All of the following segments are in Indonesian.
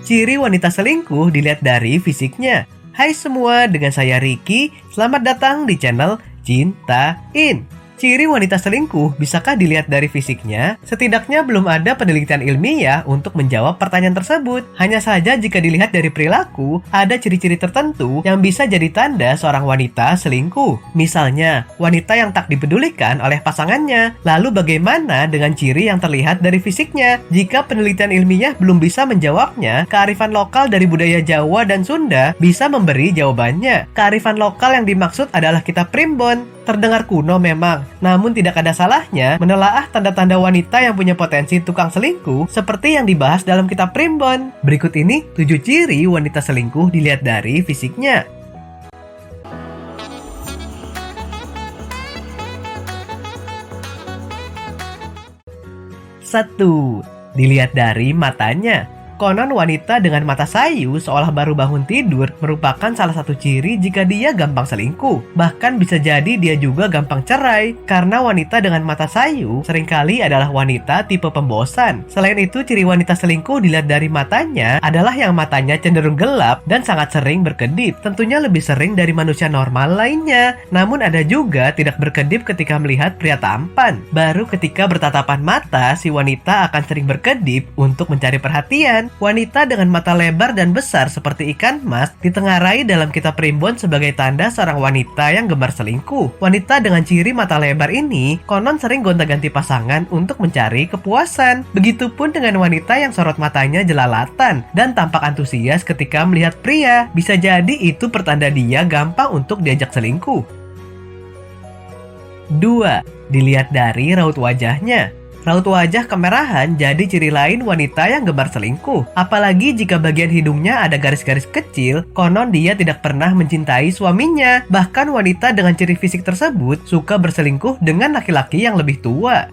Ciri wanita selingkuh dilihat dari fisiknya. Hai semua, dengan saya Ricky. Selamat datang di channel Cintain. Ciri wanita selingkuh bisakah dilihat dari fisiknya? Setidaknya belum ada penelitian ilmiah untuk menjawab pertanyaan tersebut. Hanya saja jika dilihat dari perilaku, ada ciri-ciri tertentu yang bisa jadi tanda seorang wanita selingkuh. Misalnya, wanita yang tak dipedulikan oleh pasangannya. Lalu bagaimana dengan ciri yang terlihat dari fisiknya? Jika penelitian ilmiah belum bisa menjawabnya, kearifan lokal dari budaya Jawa dan Sunda bisa memberi jawabannya. Kearifan lokal yang dimaksud adalah kitab primbon. Terdengar kuno memang, namun tidak ada salahnya menelaah tanda-tanda wanita yang punya potensi tukang selingkuh seperti yang dibahas dalam kitab primbon. Berikut ini 7 ciri wanita selingkuh dilihat dari fisiknya. 1. Dilihat dari matanya. Konon wanita dengan mata sayu seolah baru bangun tidur merupakan salah satu ciri jika dia gampang selingkuh. Bahkan bisa jadi dia juga gampang cerai, karena wanita dengan mata sayu seringkali adalah wanita tipe pembosan. Selain itu, ciri wanita selingkuh dilihat dari matanya adalah yang matanya cenderung gelap dan sangat sering berkedip. Tentunya lebih sering dari manusia normal lainnya. Namun ada juga tidak berkedip ketika melihat pria tampan. Baru ketika bertatapan mata, si wanita akan sering berkedip untuk mencari perhatian. Wanita dengan mata lebar dan besar seperti ikan mas ditengarai dalam kitab primbon sebagai tanda seorang wanita yang gemar selingkuh. Wanita dengan ciri mata lebar ini konon sering gonta-ganti pasangan untuk mencari kepuasan. Begitupun dengan wanita yang sorot matanya jelalatan dan tampak antusias ketika melihat pria. Bisa jadi itu pertanda dia gampang untuk diajak selingkuh. 2. Dilihat dari raut wajahnya. Raut wajah kemerahan jadi ciri lain wanita yang gemar selingkuh. Apalagi jika bagian hidungnya ada garis-garis kecil, konon dia tidak pernah mencintai suaminya. Bahkan wanita dengan ciri fisik tersebut suka berselingkuh dengan laki-laki yang lebih tua.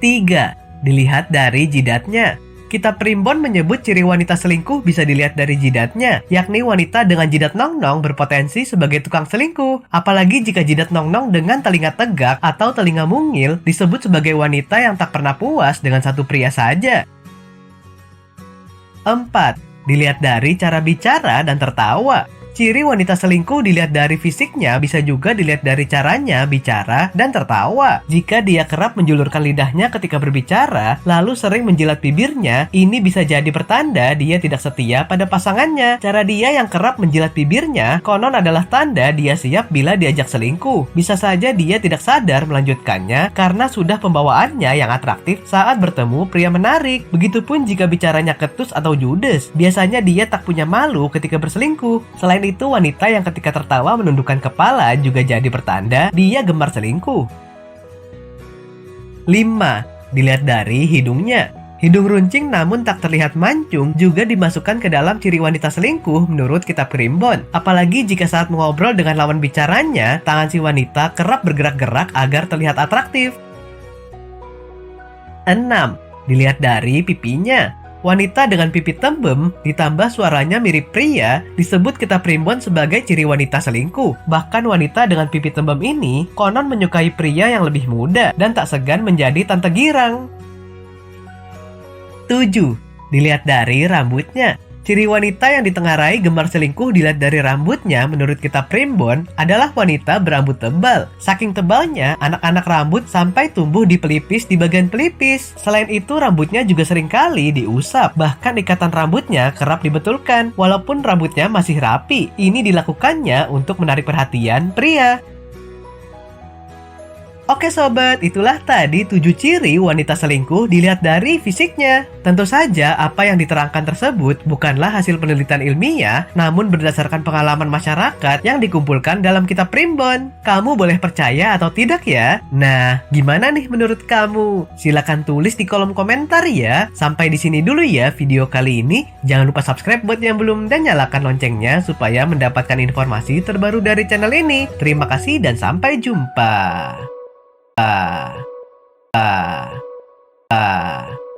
3. Dilihat dari jidatnya. Kitab primbon menyebut ciri wanita selingkuh bisa dilihat dari jidatnya, yakni wanita dengan jidat nong-nong berpotensi sebagai tukang selingkuh. Apalagi jika jidat nong-nong dengan telinga tegak atau telinga mungil disebut sebagai wanita yang tak pernah puas dengan satu pria saja. 4. Dilihat dari cara bicara dan tertawa. Ciri wanita selingkuh dilihat dari fisiknya bisa juga dilihat dari caranya bicara dan tertawa. Jika dia kerap menjulurkan lidahnya ketika berbicara, lalu sering menjilat bibirnya, ini bisa jadi pertanda dia tidak setia pada pasangannya. Cara dia yang kerap menjilat bibirnya konon adalah tanda dia siap bila diajak selingkuh. Bisa saja dia tidak sadar melanjutkannya karena sudah pembawaannya yang atraktif saat bertemu pria menarik. Begitupun jika bicaranya ketus atau judes, biasanya dia tak punya malu ketika berselingkuh. Selain itu, wanita yang ketika tertawa menundukkan kepala juga jadi pertanda dia gemar selingkuh. 5. Dilihat dari hidungnya. Hidung runcing namun tak terlihat mancung juga dimasukkan ke dalam ciri wanita selingkuh menurut kitab primbon. Apalagi jika saat mengobrol dengan lawan bicaranya, tangan si wanita kerap bergerak-gerak agar terlihat atraktif. 6. Dilihat dari pipinya. Wanita dengan pipi tembem ditambah suaranya mirip pria disebut kitab primbon sebagai ciri wanita selingkuh. Bahkan wanita dengan pipi tembem ini konon menyukai pria yang lebih muda dan tak segan menjadi tante girang. 7. Dilihat dari rambutnya. Ciri wanita yang ditengarai gemar selingkuh dilihat dari rambutnya menurut kitab primbon adalah wanita berambut tebal. Saking tebalnya, anak-anak rambut sampai tumbuh di pelipis di bagian pelipis. Selain itu, rambutnya juga seringkali diusap. Bahkan ikatan rambutnya kerap dibetulkan, walaupun rambutnya masih rapi. Ini dilakukannya untuk menarik perhatian pria. Oke sobat, itulah tadi 7 ciri wanita selingkuh dilihat dari fisiknya. Tentu saja apa yang diterangkan tersebut bukanlah hasil penelitian ilmiah, namun berdasarkan pengalaman masyarakat yang dikumpulkan dalam kitab primbon. Kamu boleh percaya atau tidak ya? Nah, gimana nih menurut kamu? Silahkan tulis di kolom komentar ya. Sampai di sini dulu ya video kali ini. Jangan lupa subscribe buat yang belum dan nyalakan loncengnya supaya mendapatkan informasi terbaru dari channel ini. Terima kasih dan sampai jumpa.